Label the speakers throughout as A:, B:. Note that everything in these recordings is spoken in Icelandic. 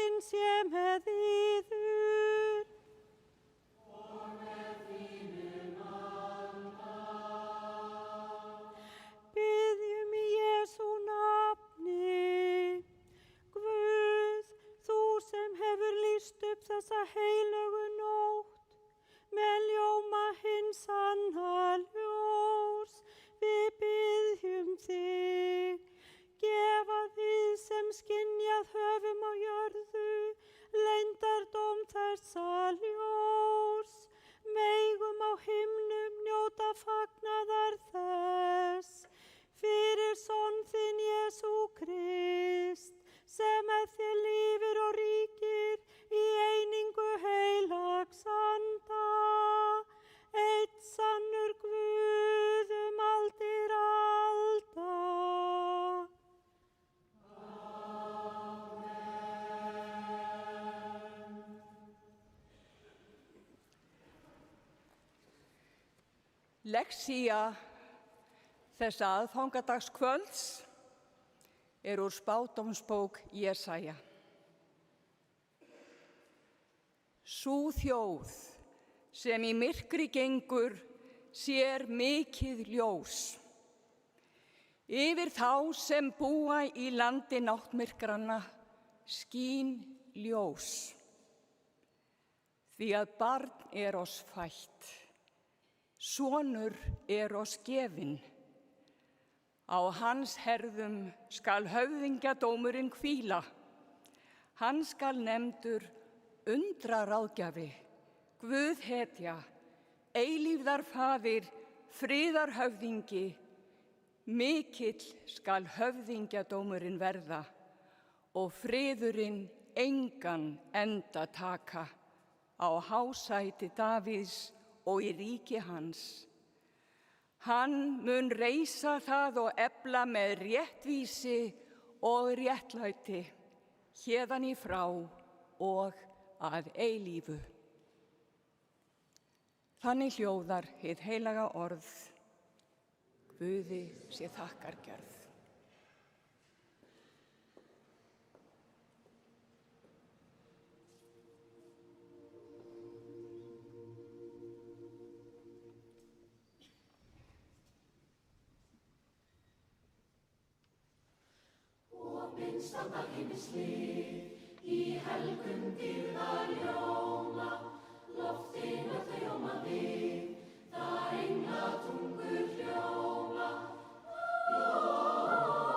A: minn sé með yður.
B: Og með þínum anda.
A: Biðjum í Jesú nafni. Guð, þú sem hefur lýst upp þessa heilögu nótt, með ljóma hins sanna ljós, við biðjum þig. Gefa þið sem skynjað höfum á jörðu, leyndardóm þessa ljós. Megum á himnum njóta fagnaðar þess, fyrir son þinn Jesú Krist, sem með þér lifir og ríkir í einingu heilags anda, einn sannur Guð aldir alda.
C: Lexía þessa aðfangadagskvölds er úr spádómsbók Jesaja. Sú þjóð sem í myrkri gengur sér mikið ljós. Yfir þá sem búa í landi náttmyrkranna skín ljós. Því að barn er oss fætt, sonur er oss gefinn. Á hans herðum skal höfðingjadómurinn hvíla. Hann skal nefndur undraráðgjafi, Guðhetja, eilífðarfaðir, friðarhöfðingi. Mikill skal höfðingjadómurinn verða og friðurinn engan enda taka á hásæti Davíðs og í ríki hans. Hann mun reisa það og efla með réttvísi og réttlæti, héðan í frá og að eilífu. Þannig hljóðar hið heilaga orð. Guði sé þakkargjörð.
B: Standa himmislið í helgum dýrðar ljóma, loftin öll þau hljóma við, þar englatungur hljóma.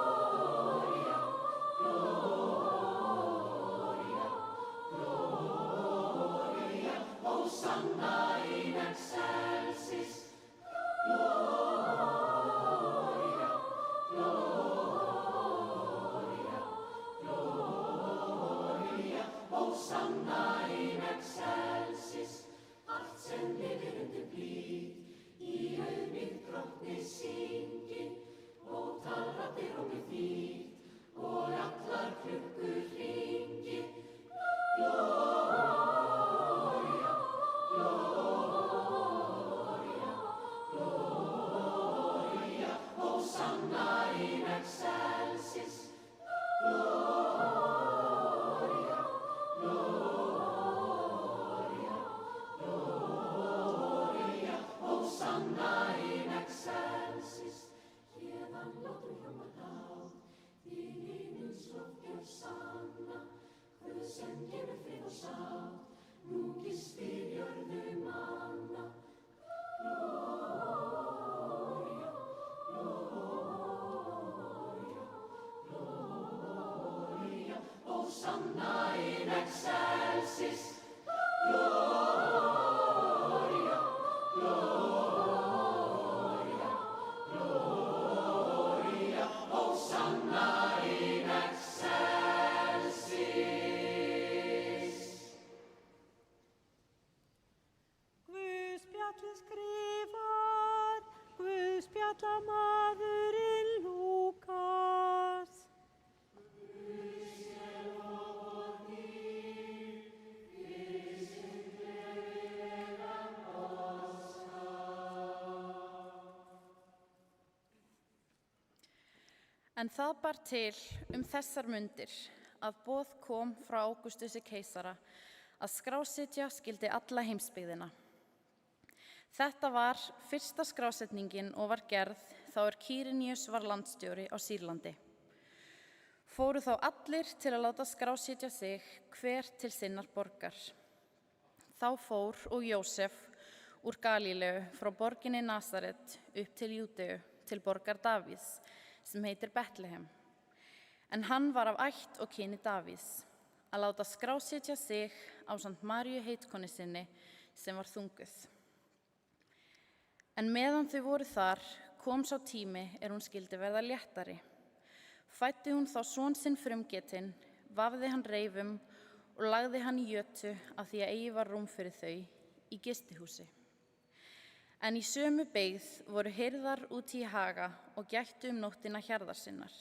B: Gloria, gloria, gloria, Hosanna in excelsis. Gloria, gloria, gloria, Hosanna in excelsis. Allt sem lifir undir blíð, í auðmýkt drottni syngin, og talraddir og með þýtt, og allar klukkur hringin. Gloria, gloria, gloria, Hosanna in excelsis. Gloria, gloria, gloria, Hosanna in excelsis. Héðan látum hljóma lát, þín himins lofgjörð sanna, Guð sem gefur frið og sátt, nú gistir jörðu manna. Gloria, gloria, gloria, Hosanna in excelsis. Gloria, gloria, gloria, Hosanna in excelsis.
A: Guðspjallið skrifar, Guðspjallamaðurinn Lúkas.
D: En það bar til þessar mundir að boð kom frá Ágústusi keisara að skrásetja skyldi alla heimsbyggðina. Þetta var fyrsta skrásetningin og var gerð þá Kýriníus var landstjóri á Sýrlandi. Fóru þá allir til að láta skrásetja sig hver til sinnar borgar. Þá fór og Jósef úr Galíleu frá borginni Nasaret upp til Júdeu til borgar Davíðs sem heitir Betlehem. En hann var af ætt og kyni Davíðs að láta skrásetja sig ásamt Maríu heitkonu sinni sem var þunguð. En meðan þau voru þar kom sá tími hún skyldi verða léttari. Fæddi hún þá son sinn frumgetinn, vafði hann reifum og lagði hann í jötu af því að eigi var rúm fyrir þau í gistihúsi. En í sömu beygð voru hirðar úti í haga og gættu nóttina hjarðar sinnar.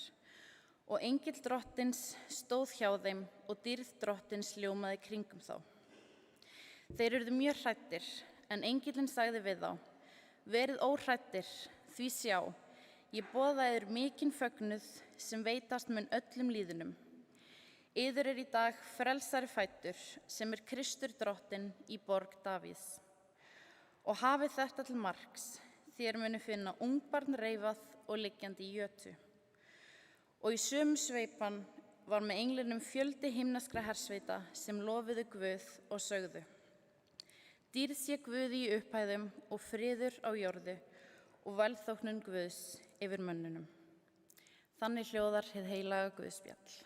D: Og engill drottins stóð hjá þeim og dýrð drottins ljómaði kringum þá. Þeir urðu mjög hræddir, en engillinn sagði við þá: Verið óhræddir, því sjá, ég boða yður mikinn fögnuð sem veitast mun öllum líðunum. Yður í dag frelsari fæddur sem Kristur drottinn í borg Davíðs. Og hafið þetta til marks, þér munu finna ungbarn reifað og liggjandi í jötu. Og í sömu sveipan var með englinum fjöldi himneskra hersveita sem lofuðu Guð og sögðu: Dýrð sé Guði í upphæðum og friður á jörðu og velþóknun Guðs yfir mönnunum. Þannig hljóðar hið heilaga Guðspjall.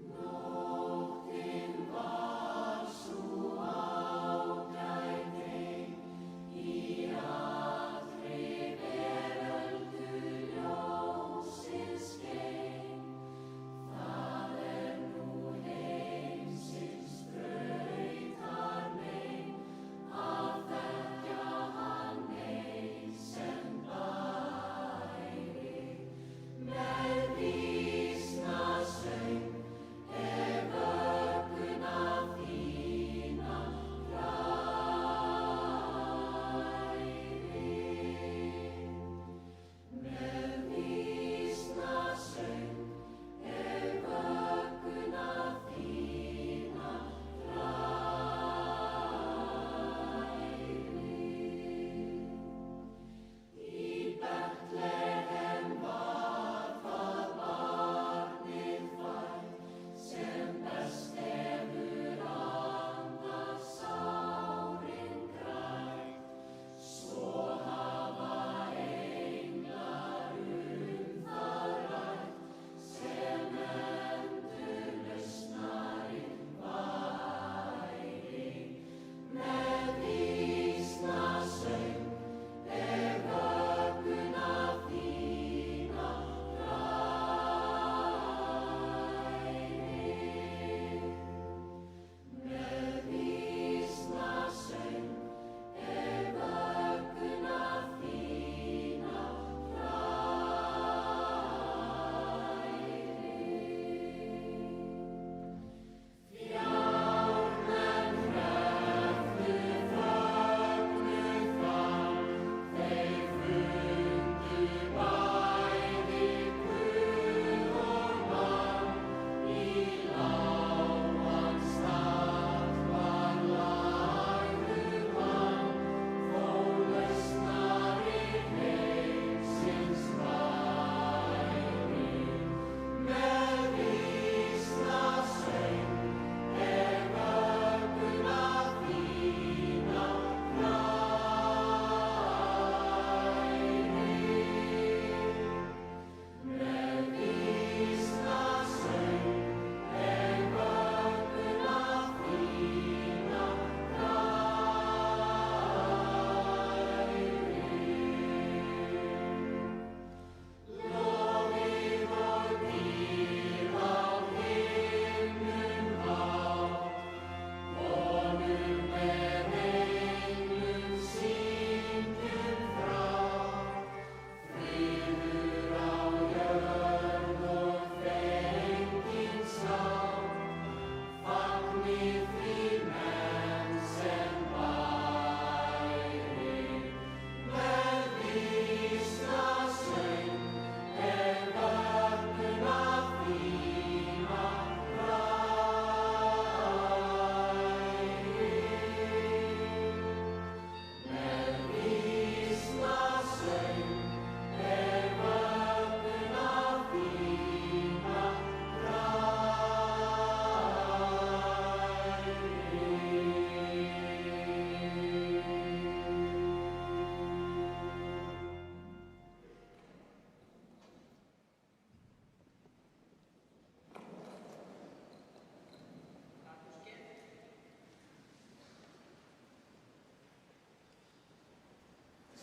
B: Nóttin var sú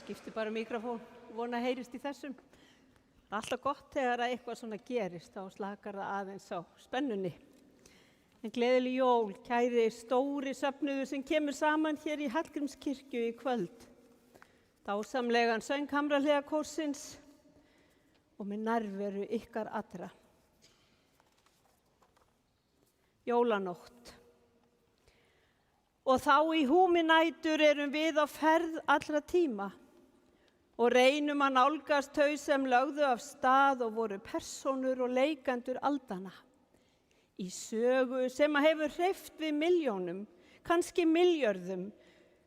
A: Skipti bara mikrofón, vona að heyrist í þessum. Það er alltaf gott þegar að eitthvað svona gerist, þá slakar það aðeins á spennunni. En gleðileg jól, kæri stóri söfnuður sem kemur saman hér í Hallgrímskirkju í kvöld. Dásamlegan söng Hamrahlíðarkórsins og með nærveru ykkar allra. Jólanótt. Og þá í húmi nætur erum við á ferð allra tíma og reynum að nálgast þau sem lögðu af stað og voru persónur og leikendur aldanna. Í sögu sem hefur hreyft við milljónum, kannski milljörðum,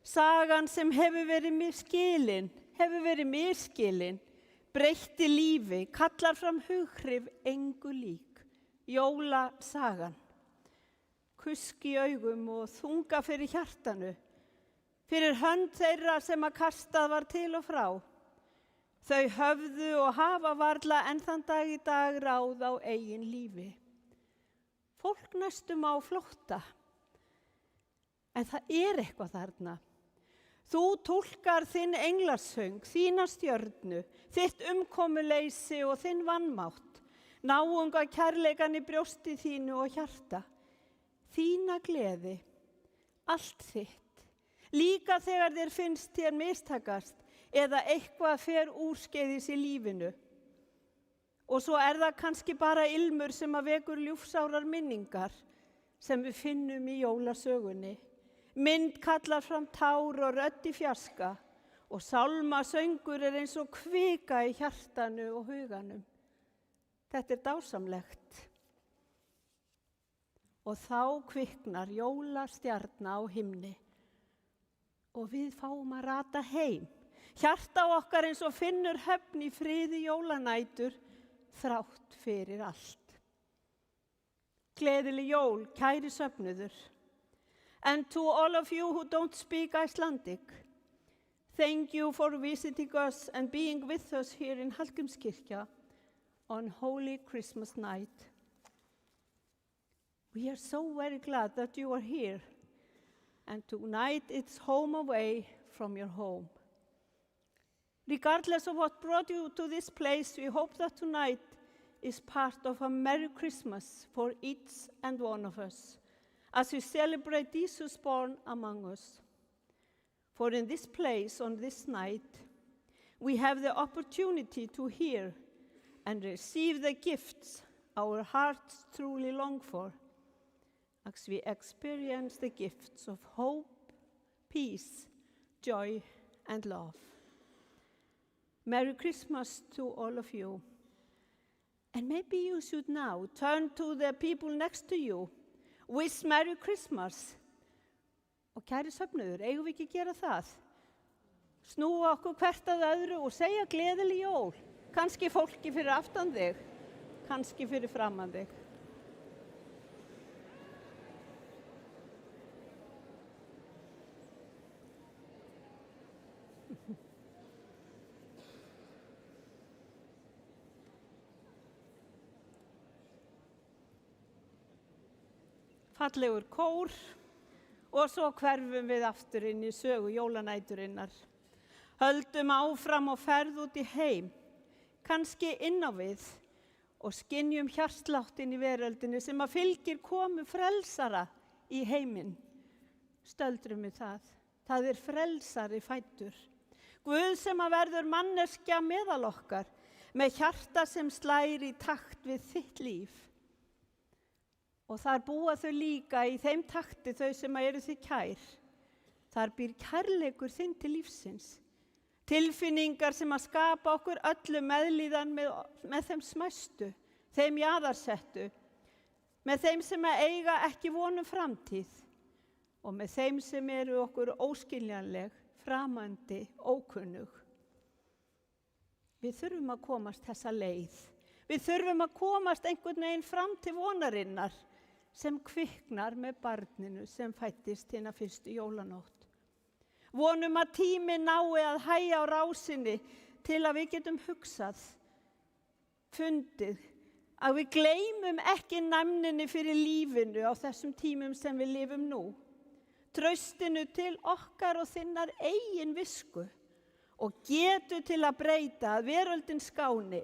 A: sagan sem hefur verið misskilin, breytti lífi, kallar fram hughrif engu lík, jólasagan. Kusk í augum og þunga fyrir hjartanu, fyrir hönd þeirra sem að kastað var til og frá. Þau höfðu og hafa varla enn þann dag í dag ráð á eigin lífi. Fólk næstum á flótta, en það er eitthvað þarna. Þú túlkar þinn englasöng, þína stjörnu, þitt umkomuleysi og þinn vanmátt, náunga kærleikan í brjósti þínu og hjarta. Þína gleði, allt þitt, líka þegar þér finnst þér mistakast eða eitthvað fer úrskeiðis í lífinu. Og svo er það kannski bara ilmur sem að vekur ljúfsárar minningar sem við finnum í jólasögunni. Mynd kallar fram tár og rödd í fjarska og sálmasöngur er eins og kvika í hjartanu og huganum. Þetta er dásamlegt. Og þá kviknar jólastjarna á himni og við fáum að rata heim. Hjarta okkar eins og finnur höfn í friði jólanætur þrátt fyrir allt. Gleðileg jól, kæri söfnuður. And to all of you who don't speak Icelandic, thank you for visiting us and being with us here in Hallgrímskirkja on Holy Christmas night. We are so very glad that you are here, and tonight it's home away from your home. Regardless of what brought you to this place, we hope that tonight is part of a Merry Christmas for each and one of us, as we celebrate Jesus born among us. For in this place, on this night, we have the opportunity to hear and receive the gifts our hearts truly long for, as we experience the gifts of hope, peace, joy, and love. Merry Christmas to all of you. And maybe you should now turn to the people next to you. Wish Merry Christmas. Og kæri söfnuður, eigum við ekki gera það? Snúa okkur hvert að öðru og segja gleðileg jól. Kannski fólki fyrir aftan þig, kannski fyrir framan þig. Fallegur kór og svo hverfum við aftur inn í sögu jólanæturinnar. Höldum áfram og ferð út í heim, kannski inn á við og skynjum hjartsláttinn í veröldinni sem að fylgir komu frelsara í heiminn. Stöldrum við það. Það er frelsari fæddur. Guð sem að verður manneskja meðal okkar með hjarta sem slær í takt við þitt líf. Og þar búa þau líka í þeim takti þau sem eru þið kær. Þar býr kærleikur þinn til lífsins. Tilfinningar sem að skapa okkur öllu meðlíðan með þeim smæstu, þeim jaðarsettu, með þeim sem að eiga ekki vonum framtíð og með þeim sem eru okkur óskiljanleg, framandi, ókunnug. Við þurfum að komast þessa leið. Við þurfum að komast einhvern veginn fram til vonarinnar sem kviknar með barninu sem fæddist hina fyrstu jólanótt. Vonum að tíminn nái að hægja á rásinni til að við getum hugsað, fundið, að við gleymum ekki næmninni fyrir lífinu á þessum tímum sem við lifum nú. Traustinu til okkar og þinnar eigin visku og getu til að breyta að veröldin skáni.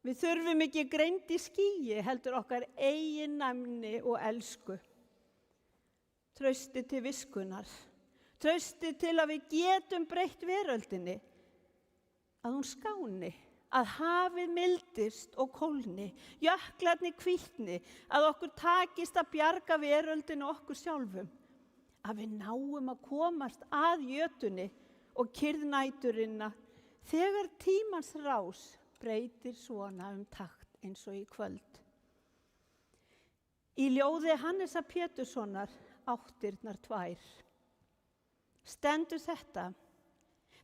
A: Við þurfum ekki greind í skýi, heldur okkar eigin næmni og elsku. Trausti til viskunar, trausti til að við getum breytt veröldinni, að hún skáni, að hafið mildist og kólni, jöklarnir hvítni, að okkur takist að bjarga veröldinu okkur sjálfum, að við náum að komast að jötunni og kyrrnæturinnar þegar tímans rás breytir svona takt eins og í kvöld. Í ljóði Hannesar Péturssonar, Áttirnar tvær, stendur þetta: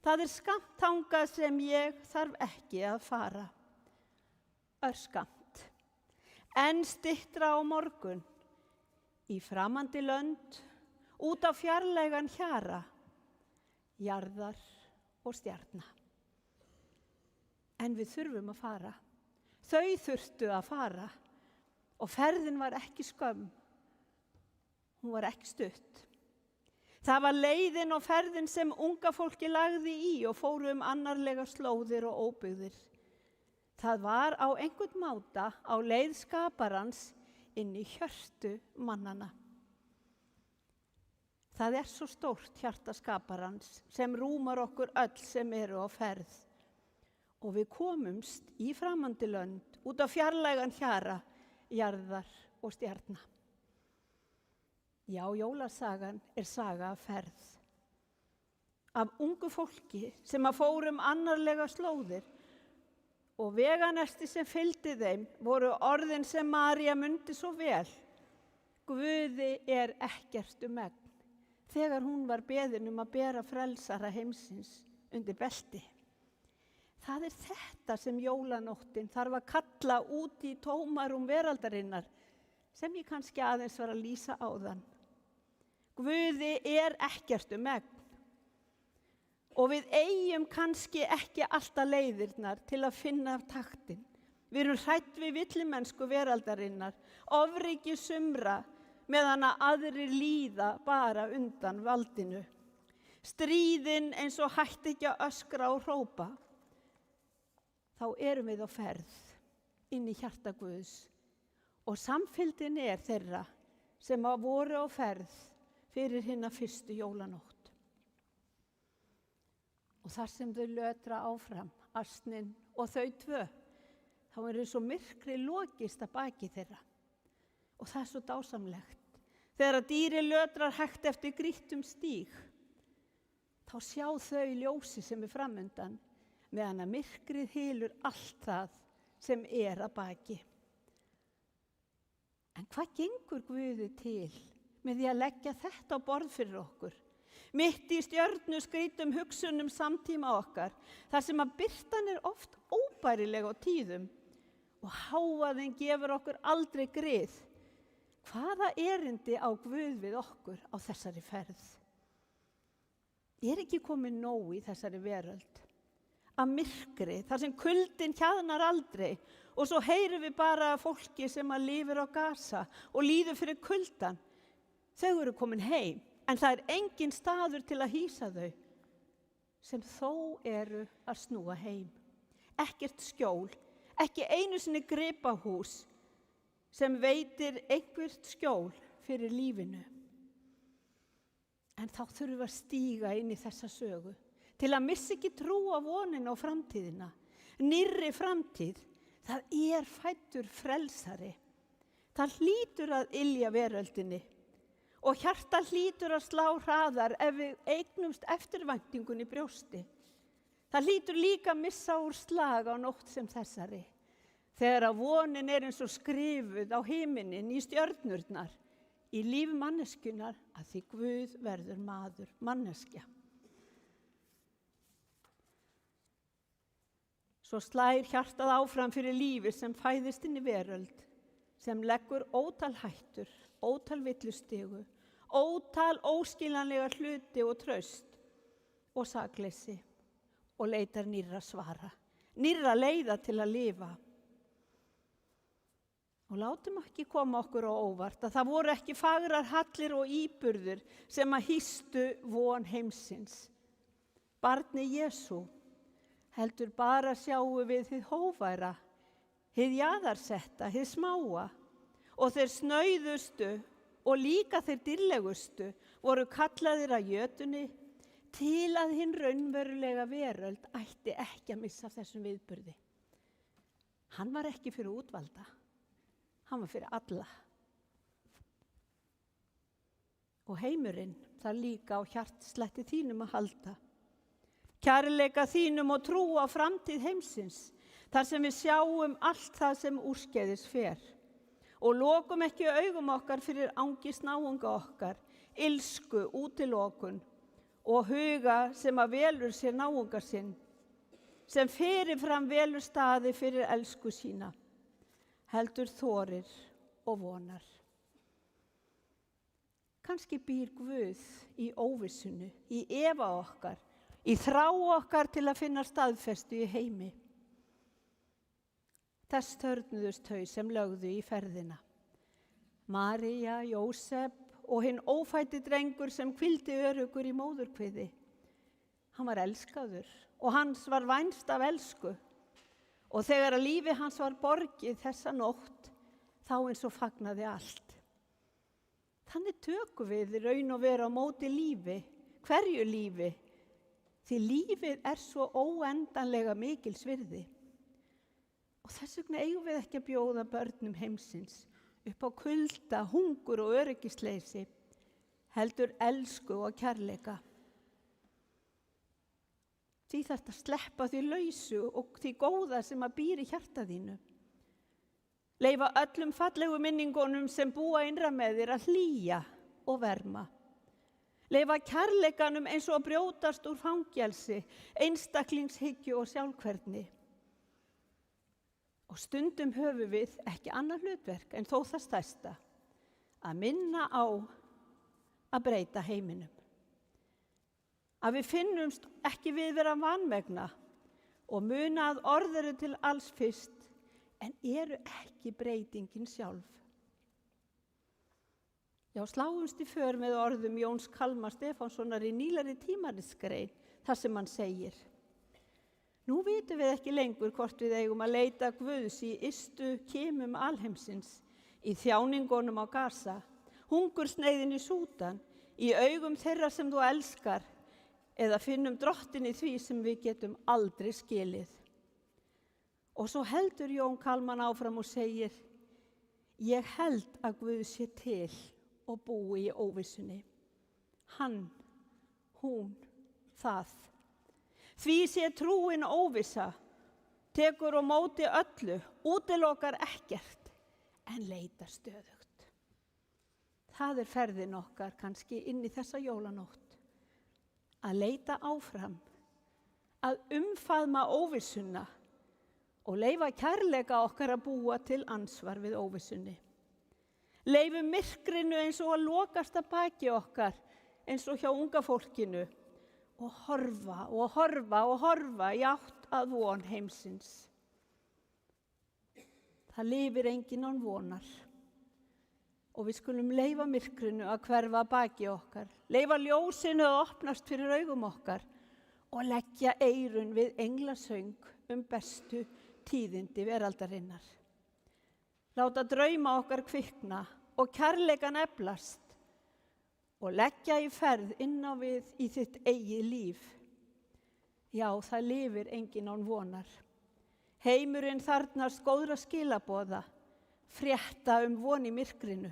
A: það skammt þangað sem ég þarf ekki að fara. Örskammt, en styttra á morgun, í framandi lönd, út á fjarlægan hjara, jarðar og stjarna. En við þurfum að fara. Þau þurftu að fara og ferðin var ekki skömm. Hún var ekki stutt. Það var leiðin og ferðin sem unga fólki lagði í og fóru annarlega slóðir og óbyggðir. Það var á einhvern máta á leið skaparans inn í hjörtu mannana. Það svo stórt hjarta skaparans sem rúmar okkur öll sem eru á ferð. Og við komumst í framandi lönd út á fjarlægan hjara, jarðar og stjarna. Já, jólasagan saga af ferð. Af ungu fólki sem að fórum annarlega slóðir og veganesti sem fylgdi þeim voru orðin sem María mundi svo vel. Guði ekkert megn, þegar hún var beðin að bera frelsara heimsins undir belti. Það þetta sem jólanóttin þarf að kalla út í tómarum veraldarinnar, sem ég kannski aðeins var að lýsa áðan. Guði ekkert megn. Og við eigum kannski ekki alltaf leiðirnar til að finna taktin. Við erum hrædd við villimennsku veraldarinnar, ofríki sumra, meðan að aðrir líða bara undan valdinu. Stríðin eins og hætti ekki að öskra og hrópa. Þá erum við á ferð inn í hjarta Guðs og samfylgdin þeirra sem voru á ferð fyrir hina fyrstu jólanótt. Og þar sem þau lötra áfram, asnin og þau tvö, þá svo myrkri lokist að baki þeirra. Og það svo dásamlegt. Þegar dýri lötrar hægt eftir grýttum stíg, þá sjá þau ljósi sem framundan, meðan að myrkrið hylur allt það sem að baki. En hvað gengur Guði til með því að leggja þetta á borð fyrir okkur? Mitt í stjörnuskrýtum hugsunum samtíma okkar, þar sem að birtan oft óbærileg á tíðum og hávaðinn gefur okkur aldrei grið. Hvaða erindi á Guð við okkur á þessari ferð? Ekki komið nóg í þessari veröld? Að myrkri, þar sem kuldinn hjaðnar aldrei og svo heyrum við bara fólki sem að lifir á Gaza og líður fyrir kuldan. Þau eru komin heim, en það engin staður til að hýsa þau, sem þó eru að snúa heim. Ekkert skjól, ekki einu sinni gripahús, sem veitir einhvert skjól fyrir lífinu. En þá þurfum við að stíga inn í þessa sögu, til að missa ekki trú á vonina og framtíðina. Nýrri framtíð, það fæddur frelsari. Það hlýtur að ylja veröldinni og hjarta hlýtur að slá hraðar ef við eignumst eftirvæntingunni í brjósti. Það hlýtur líka að missa úr slag á nótt sem þessari, þegar að vonin eins og skrifuð á himinin í stjörnurnar, í líf manneskjunnar, að því Guð verður maður, manneskja. Svo slær hjartað áfram fyrir lífi sem fæðist inn í veröld, sem leggur ótal hættur, ótal villustigu, ótal óskiljanlega hluti og traust og sakleysi og leitar nýrra svara, nýrra leiða til að lifa. Og látum ekki koma okkur á óvart að það voru ekki fagrar hallir og íburður sem að hýstu von heimsins. barni Jesú, heldur bara sjáum við hið hófæra, hið jaðarsetta, hið smáa, og þeir snauðustu og líka þeir dýrlegustu voru kallaðir að jötunni til að hinn raunverulega veröld ætti ekki að missa af þessum viðburði. Hann var ekki fyrir útvalda, hann var fyrir alla. Og heimurinn þarf líka á hjartslætti þínum að halda. Kærleika þínum og trú á framtíð heimsins, þar sem við sjáum allt það sem úrskeiðis fer. Og lokum ekki augum okkar fyrir angist náunga okkar, ilsku, útilokun og huga sem að velur sér náunga sinn, sem fyrirfram velur staði fyrir elsku sína, heldur þorir og vonar. Kannski býr Guð í óvissunu, í efa okkar, í þrá okkar til að finna staðfestu í heimi. Þess törnuðust þau sem lögðu í ferðina. María, Jósef og hinn ófæddi drengur sem hvíldi öruggur í móðurkviði. Hann var elskaður og hans var vænst af elsku. Og þegar að lífi hans var borgið þessa nótt, þá eins og fagnaði allt. Þannig tökum við raun og veru á móti lífi, hverju lífi, því lífið er svo óendanlega mikils virði. Og þess vegna eigum við ekki að bjóða börnum heimsins upp á kulda, hungur og öryggisleysi, heldur elsku og kærleika. Því þarftu að sleppa því lausu og því góða sem að býr í hjarta þínu. Leyfa öllum fallegu minningunum sem búa innra með þér að hlýja og verma. Leyfa kærleikanum eins og að brjótast úr fangelsi, einstaklingshyggju og sjálfhverfni. Og stundum höfum við ekki annað hlutverk en þó það stærsta, að minna á að breyta heiminum. Að við finnumst ekki við vera vanmegna og muna að orð eru til alls fyrst, en eru ekki breytingin sjálf. Já, sláumst í för með orðum Jóns Kalmar Stefánssonar í nýlegri tímaritsgrein, þar sem hann segir: Nú vitum við ekki lengur hvort við eigum að leita Guðs í ystu kimum alheimsins, í þjáningunum á Gaza, hungursneyðin í Súdan, í augum þeirra sem þú elskar, eða finnum drottin í því sem við getum aldrei skilið. Og svo heldur Jón Kalman áfram og segir: Ég held að Guð sé til og búi í óvissunni. Hann, hún, það. Því sé trúin óvissa, tekur á móti öllu, útilokar ekkert, en leitar stöðugt. Það er ferðin okkar kannski inn í þessa jólanótt. Að leita áfram, að umfaðma óvissuna og leyfa kærleika okkar að búa til ansvar við óvissunni. Leyfum myrkrinu eins og að lokast að baki okkar, eins og hjá unga fólkinu, og horfa og horfa og horfa í átt að von heimsins. Það lifir enginn án vonar. Og við skulum leyfa myrkrinu að hverfa að baki okkar, leyfa ljósinu að opnast fyrir augum okkar og leggja eyrun við englasöng bestu tíðindi veraldarinnar. Láta drauma okkar kvikna og kærleikan eflast og leggja í ferð inn á við í þitt eigið líf. Já, það lifir enginn án vonar. Heimurinn þarfnast góðra skilaboða, frétta von í myrkrinu.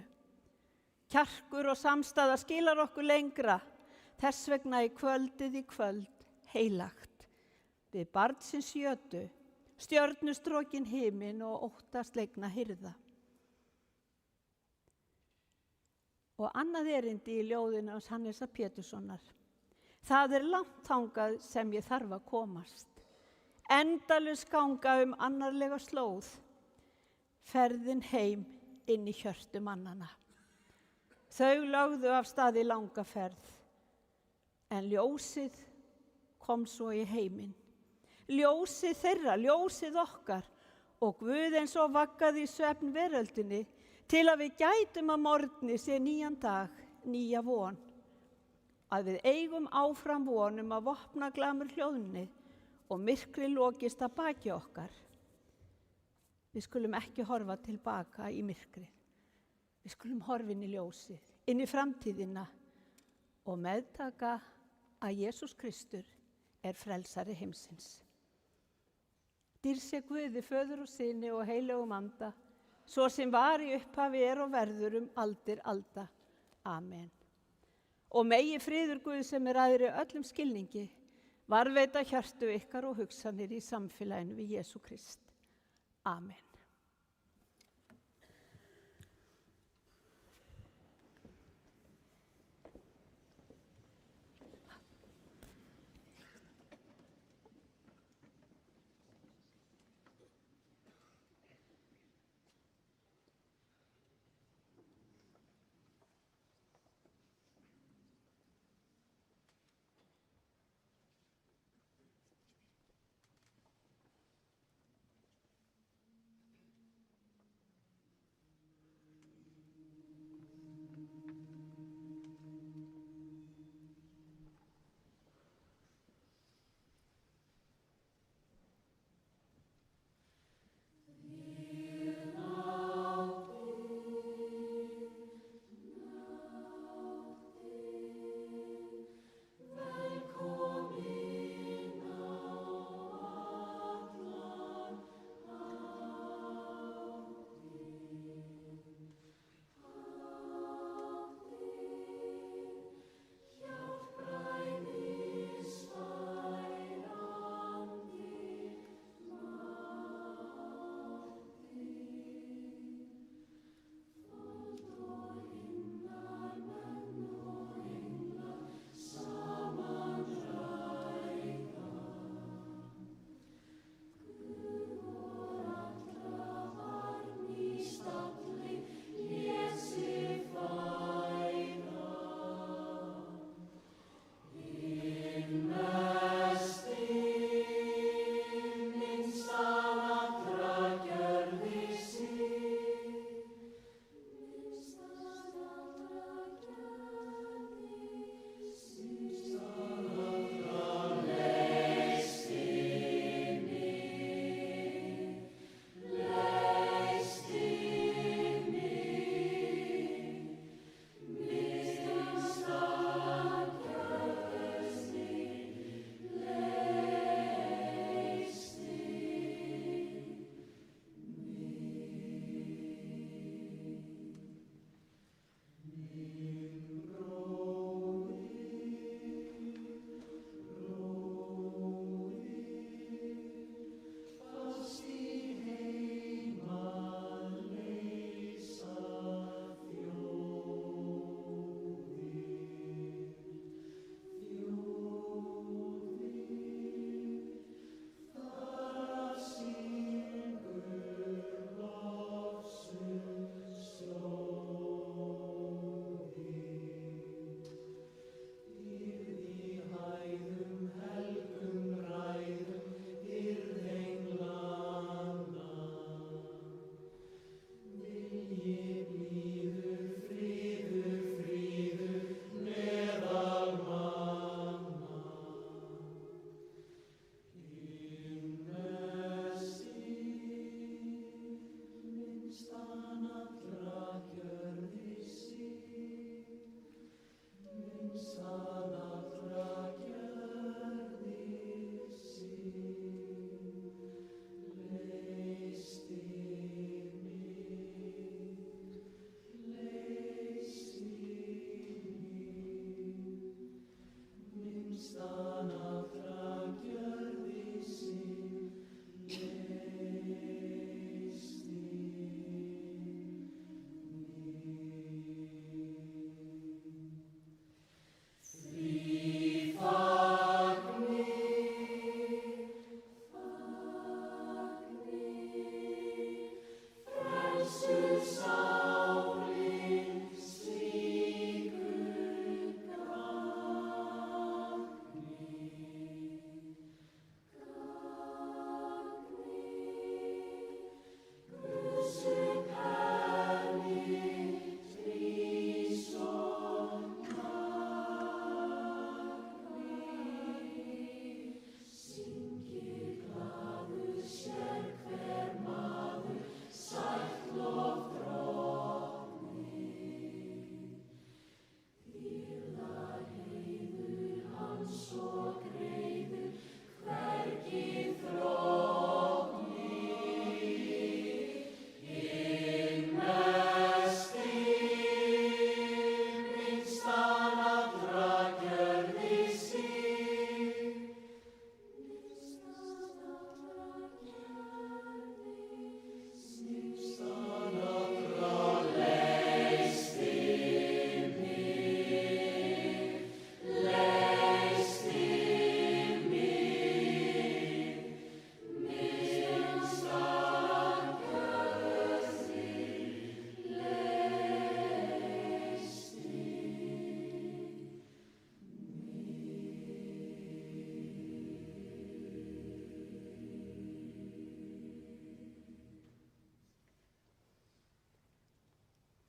A: Kjarkur og samstaða skilar okkur lengra, þess vegna í kvöldið í kvöld heilagt. Við barnsins jötu, stjörnustrókin himinn og óttaslegna hirða. Og annað erindi í ljóðinu hans Hannesar Péturssonar. Það er langt þangað sem ég þarf að komast. Endalaus ganga annarlega slóð. Ferðin heim inn í hjörtu mannana. Þau lögðu af stað í langa ferð. En ljósið kom svo í heiminn. Ljósið þeirra, ljósið okkar og Guð eins og vaggaði í svefn veröldinni til að við gætum að morgni sé nýjan dag, nýja von. að við eigum áfram vonum að vopna glamur hljóðni og myrkri lokist að baki okkar. Við skulum ekki horfa tilbaka í myrkrið. Við skulum horfa inn í ljósið, inn í framtíðina og meðtaka að Jesús Kristur er frelsari heimsins. Dýrð sé Guði, Föður og Syni og heilögum anda, svo sem var í upphafi er og verður aldir alda. Amen. Og megi friður Guð sem er æðri öllum skilningi, varðveita hjörtu ykkar og hugsanir í samfélaginu við Jesú Krist. Amen.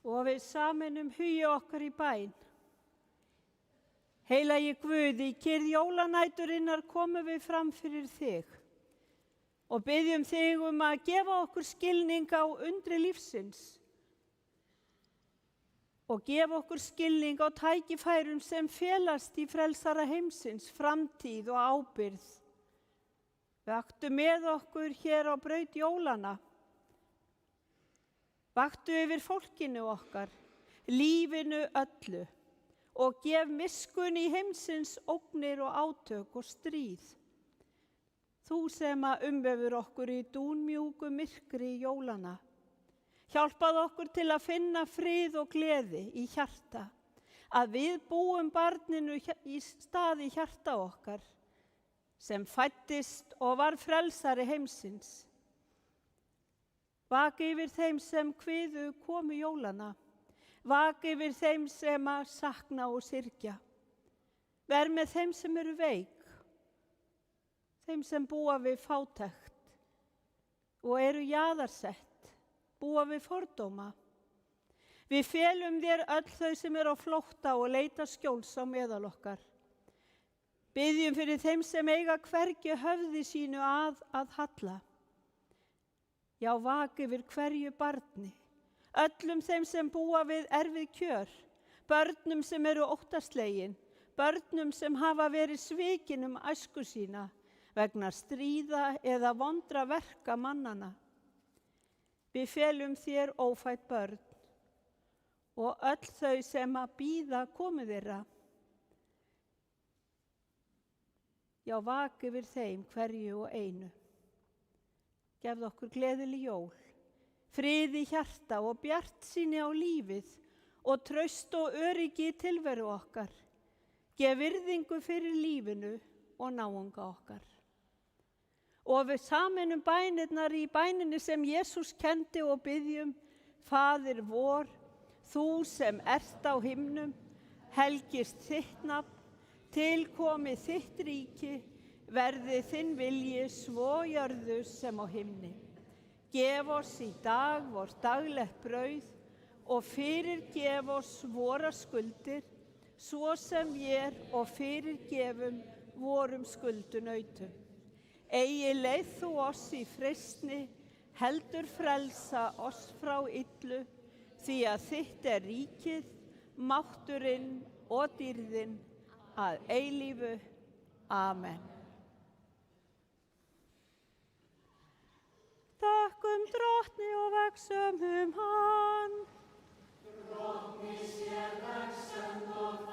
A: Og við sameinum hugi okkar í bæn. Heilagi Guð, í kyrrð jólanæturinnar komum við fram fyrir þig og biðjum þig að gefa okkur skilning á undri lífsins og gefa okkur skilning á tækifærum sem felast í frelsara heimsins, framtíð og ábyrgð. Vaktu með okkur hér á braut jólanna. Vaktu yfir fólkinu okkar, lífinu öllu og gef miskunn í heimsins ógnir og átök og stríð. Þú sem umvefur okkur í dúnmjúku myrkri jólanna. Hjálpað okkur til að finna frið og gleði í hjarta, að við búum barninu í stað í hjarta okkar, sem fæddist og var frelsari heimsins. Vaki yfir þeim sem kviðu komu jólanna, vaki yfir þeim sem sakna og syrgja. Ver með þeim sem eru veik, þeim sem búa við fátækt og eru jaðarsett, búa við fordóma. Við felum þér öll þau sem eru á flótta og leita skjóls á meðal okkar. Biðjum fyrir þeim sem eiga hvergi höfði sínu að halla. Já, vaki yfir hverju barni, öllum þeim sem búa við erfið kjör, börnum sem eru óttaslegin, börnum sem hafa verið svikin æsku sína vegna stríða eða vondra verka mannana. Við felum þér ófædd börn og öll þau sem bíða komu þeirra. Já, vaki yfir þeim hverju og einu. Gefðu okkur gleðileg jól, frið í hjarta og bjartsýni á lífið og traust og öryggi í tilveru okkar. Gef virðingu fyrir lífinu og náunga okkar. Og við sameinum bænirnar í bæninni sem Jesús kenndi og biðjum: Faðir vor, þú sem ert á himnum, helgist þitt nafn, tilkomi þitt ríki, verði þinn vilji svo jörðu sem á himni. Gef oss í dag vort daglegt brauð og fyrirgef oss vora skuldir, svo sem vér og fyrirgefum vorum skuldunautum. Eigi leið þú oss í freistni, heldur frelsa oss frá illu, því að þitt er ríkið, mátturinn og dýrðin að eilífu. Amen. Þökkum Drottni og vegsömum hann.
B: Drottni sé vegsömd og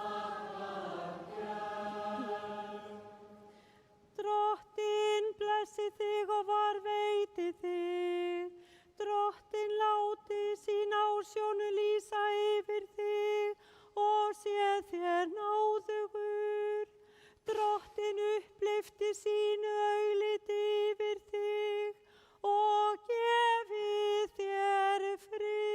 A: Drottin blessi þig og varveiti þig. Drottin láti sín ásjónu lýsa yfir þig og sé þér náðugur. Drottin upplyfti sínu augliti yfir þig og gefi þér frið.